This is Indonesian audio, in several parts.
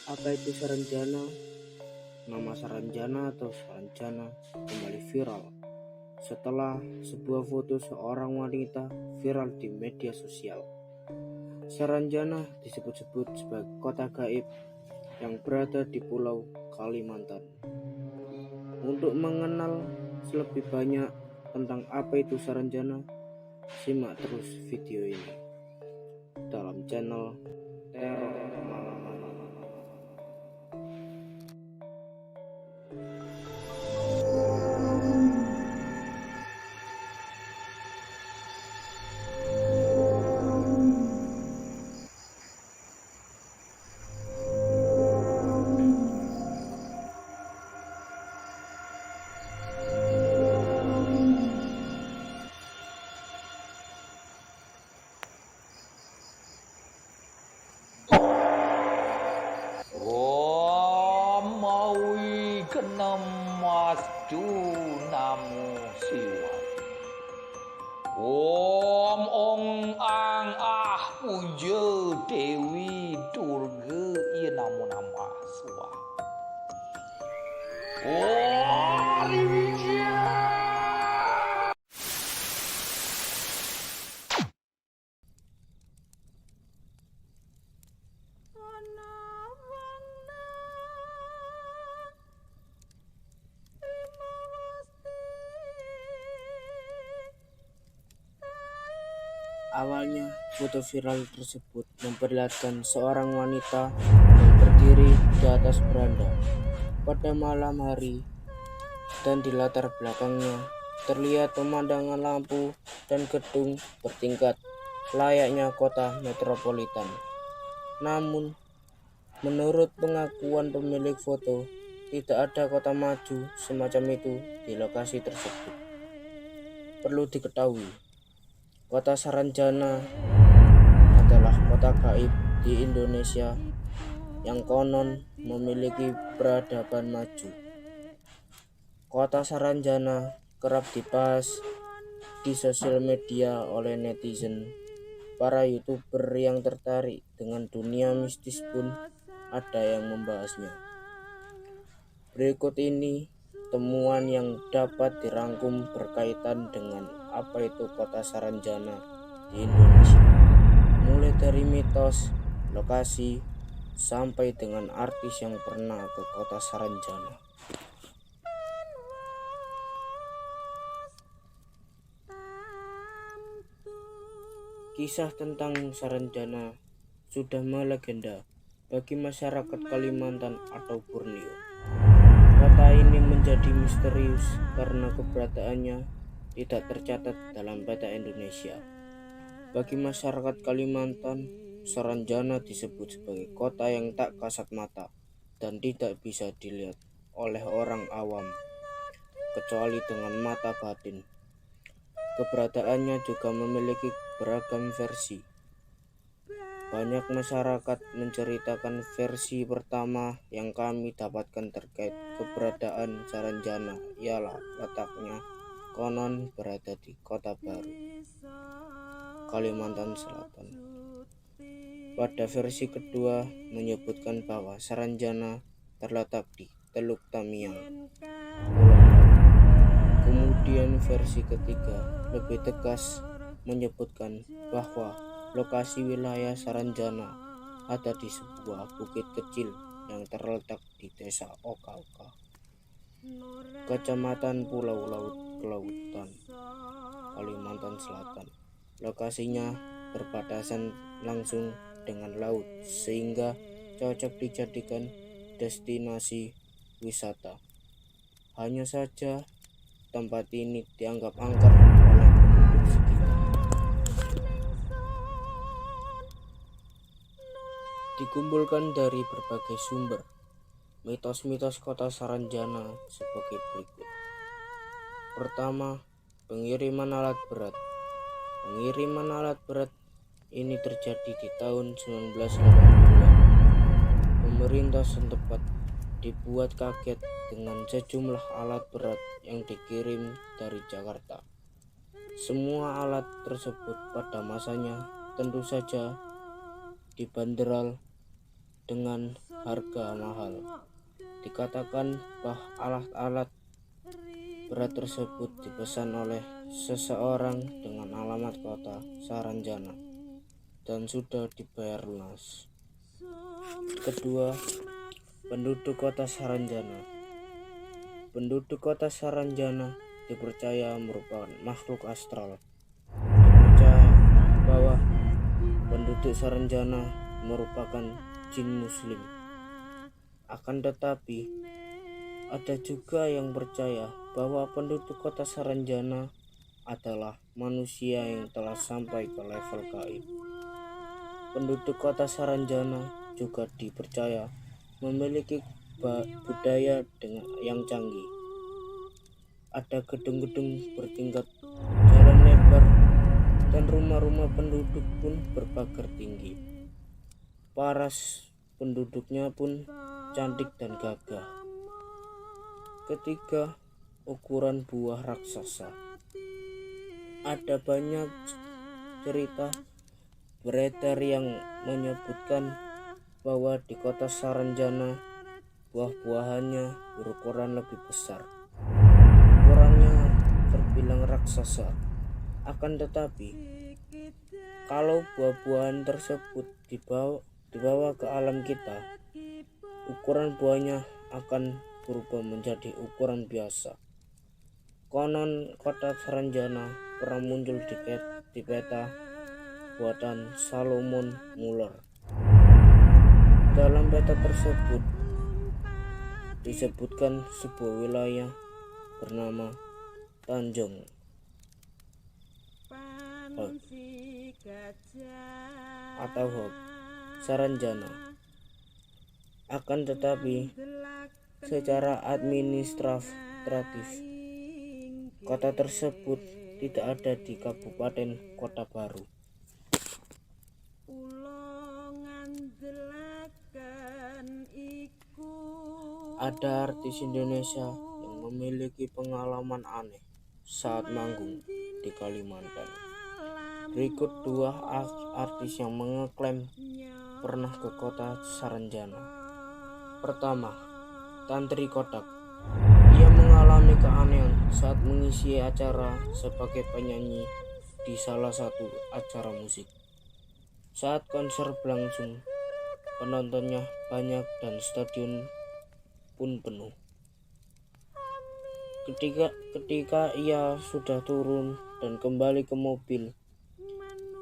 Apa itu Saranjana? Nama Saranjana atau Saranjana kembali viral setelah sebuah foto seorang wanita viral di media sosial. Saranjana disebut-sebut sebagai kota gaib yang berada di Pulau Kalimantan. Untuk mengenal lebih banyak tentang apa itu Saranjana, simak terus video ini dalam channel Teror Kemana-Mana. Maui kenemas du namo siwai. Om ong ang ah puja Dewi Durga iya namo namah suwa. Om Wijaya. Awalnya, foto viral tersebut memperlihatkan seorang wanita yang berdiri di atas beranda pada malam hari, dan di latar belakangnya terlihat pemandangan lampu dan gedung bertingkat layaknya kota metropolitan. Namun, menurut pengakuan pemilik foto, tidak ada kota maju semacam itu di lokasi tersebut. Perlu diketahui, kota Saranjana adalah kota gaib di Indonesia yang konon memiliki peradaban maju. Kota Saranjana kerap dibahas di sosial media oleh netizen. Para YouTuber yang tertarik dengan dunia mistis pun ada yang membahasnya. Berikut ini temuan yang dapat dirangkum berkaitan dengan apa itu kota Saranjana di Indonesia, mulai dari mitos, lokasi, sampai dengan artis yang pernah ke kota Saranjana. Kisah tentang Saranjana sudah melegenda bagi masyarakat Kalimantan atau Borneo. Kota ini menjadi misterius karena keberadaannya tidak tercatat dalam peta Indonesia. Bagi masyarakat Kalimantan, Saranjana disebut sebagai kota yang tak kasat mata dan tidak bisa dilihat oleh orang awam kecuali dengan mata batin. Keberadaannya juga memiliki beragam versi. Banyak masyarakat menceritakan versi pertama yang kami dapatkan terkait keberadaan Saranjana ialah letaknya konon berada di Kota Baru, Kalimantan Selatan. Pada versi kedua menyebutkan bahwa Saranjana terletak di Teluk Tamiang, Pulau Bali. Kemudian versi ketiga lebih tegas menyebutkan bahwa lokasi wilayah Saranjana ada di sebuah bukit kecil yang terletak di Desa Oka-Oka, Kecamatan Pulau Laut Kelautan, Kalimantan Selatan. Lokasinya berbatasan langsung dengan laut sehingga cocok dijadikan destinasi wisata. Hanya saja tempat ini dianggap angker oleh penduduk sekitar. Dikumpulkan dari berbagai sumber, mitos-mitos kota Saranjana sebagai berikut. Pertama, pengiriman alat berat. Pengiriman alat berat ini terjadi di tahun 1980-an. Pemerintah setempat dibuat kaget dengan sejumlah alat berat yang dikirim dari Jakarta. Semua alat tersebut pada masanya tentu saja dibanderol dengan harga mahal. Dikatakan bahwa alat-alat berat tersebut dipesan oleh seseorang dengan alamat kota Saranjana dan sudah dibayar lunas. Kedua, penduduk kota Saranjana. Penduduk kota Saranjana dipercaya merupakan makhluk astral. Dipercaya bahwa penduduk Saranjana merupakan jin muslim. Akan tetapi, ada juga yang percaya bahwa penduduk kota Saranjana adalah manusia yang telah sampai ke level gaib. Penduduk kota Saranjana juga dipercaya memiliki budaya yang canggih. Ada gedung-gedung bertingkat, jalan lebar, dan rumah-rumah penduduk pun berpagar tinggi. Paras penduduknya pun cantik dan gagah. Ketiga, ukuran buah raksasa. Ada banyak cerita beredar yang menyebutkan bahwa di kota Saranjana buah-buahannya berukuran lebih besar. Ukurannya terbilang raksasa. Akan tetapi, kalau buah-buahan tersebut dibawa ke alam kita, ukuran buahnya akan berubah menjadi ukuran biasa. Konon kota Saranjana pernah muncul di peta buatan Salomon Muller. Dalam peta tersebut disebutkan sebuah wilayah bernama Tanjung atau Saranjana. Akan tetapi, secara administratif, kota tersebut tidak ada di Kabupaten Kota Baru. Ada artis Indonesia yang memiliki pengalaman aneh saat manggung di Kalimantan. Berikut dua artis yang mengeklaim pernah ke kota Saranjana. Pertama, Tantri Kodak. Ia mengalami keanehan saat mengisi acara sebagai penyanyi di salah satu acara musik. Saat konser berlangsung, penontonnya banyak dan stadion pun penuh. Ketika ia sudah turun dan kembali ke mobil,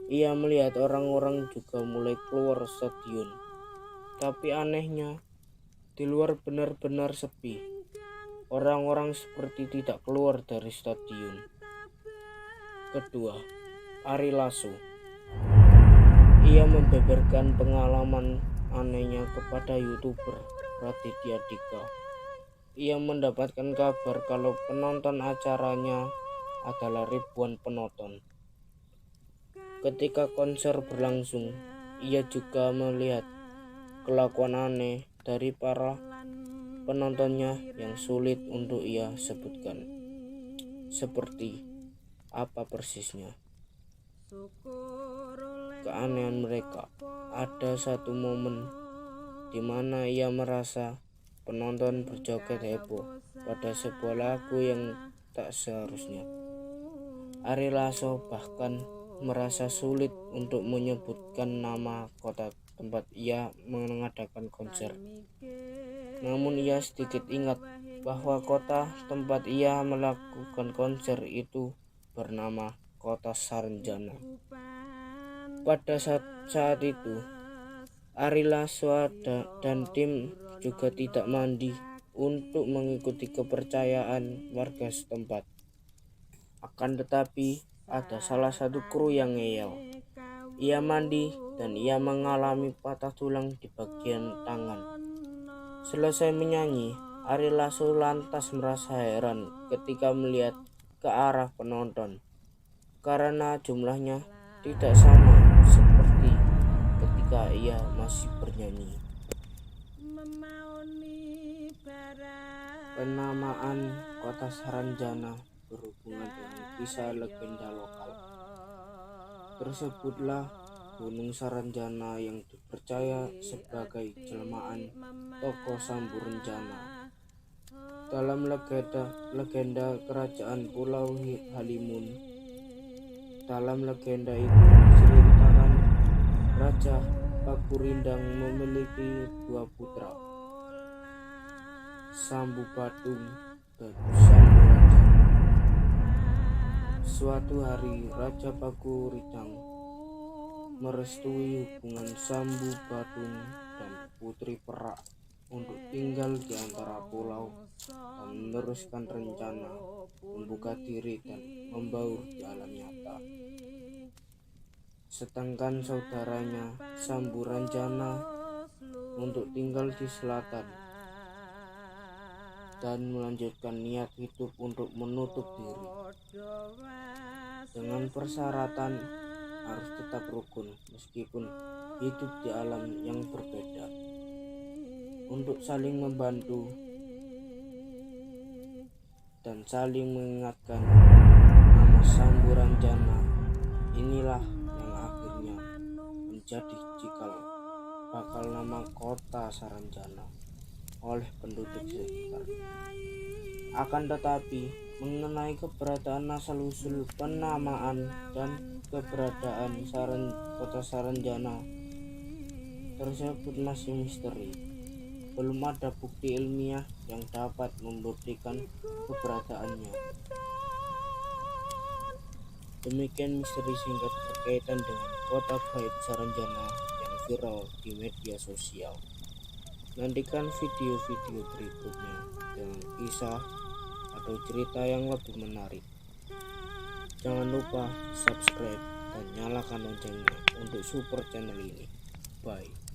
ia melihat orang-orang juga mulai keluar stadion. Tapi anehnya, di luar benar-benar sepi. Orang-orang seperti tidak keluar dari stadion. Kedua, Ari Lasso. Ia membeberkan pengalaman anehnya kepada YouTuber Raditya Dika. Ia mendapatkan kabar kalau penonton acaranya adalah ribuan penonton. Ketika konser berlangsung, ia juga melihat kelakuan aneh dari para penontonnya yang sulit untuk ia sebutkan. Seperti apa persisnya keanehan mereka? Ada satu momen di mana ia merasa penonton berjoget heboh pada sebuah lagu yang tak seharusnya. Ari Lasso bahkan merasa sulit untuk menyebutkan nama kota tempat ia mengadakan konser. Namun ia sedikit ingat bahwa kota tempat ia melakukan konser itu bernama kota Saranjana. Pada saat itu, Ari Lasso dan tim juga tidak mandi untuk mengikuti kepercayaan warga setempat. Akan tetapi, ada salah satu kru yang ngeyel. Ia mandi dan ia mengalami patah tulang di bagian tangan. Selesai menyanyi, Ari Lasso lantas merasa heran ketika melihat ke arah penonton, karena jumlahnya tidak sama seperti ketika ia masih bernyanyi. Penamaan kota Saranjana berhubungan dengan kisah legenda lokal. Tersebutlah Gunung Saranjana yang dipercaya sebagai jelmaan tokoh Sambu Renjana. Dalam legenda kerajaan Pulau Halimun, dalam legenda itu diceritakan Raja Pakurindang memiliki 2 putra, Sambu Badung dan Sambu Ranjana. Suatu hari Raja Pakurindang merestui hubungan Sambu Badung dan Putri Perak untuk tinggal di antara pulau dan meneruskan rencana membuka diri dan membaur di alam nyata. Sedangkan saudaranya Sambu Ranjana untuk tinggal di selatan dan melanjutkan niat hidup untuk menutup diri dengan persyaratan harus tetap rukun meskipun hidup di alam yang berbeda, untuk saling membantu dan saling mengingatkan. Nama Sambu Ranjana inilah yang akhirnya menjadi cikal bakal nama kota Saranjana oleh penduduk sekitar. Akan tetapi, mengenai keberadaan asal-usul penamaan dan keberadaan kota Saranjana tersebut masih misteri. Belum ada bukti ilmiah yang dapat membuktikan keberadaannya. Demikian misteri singkat berkaitan dengan kota gaib Saranjana yang viral di media sosial. Nantikan video-video berikutnya dengan kisah atau cerita yang lebih menarik. Jangan lupa subscribe dan nyalakan loncengnya untuk support channel ini. Bye.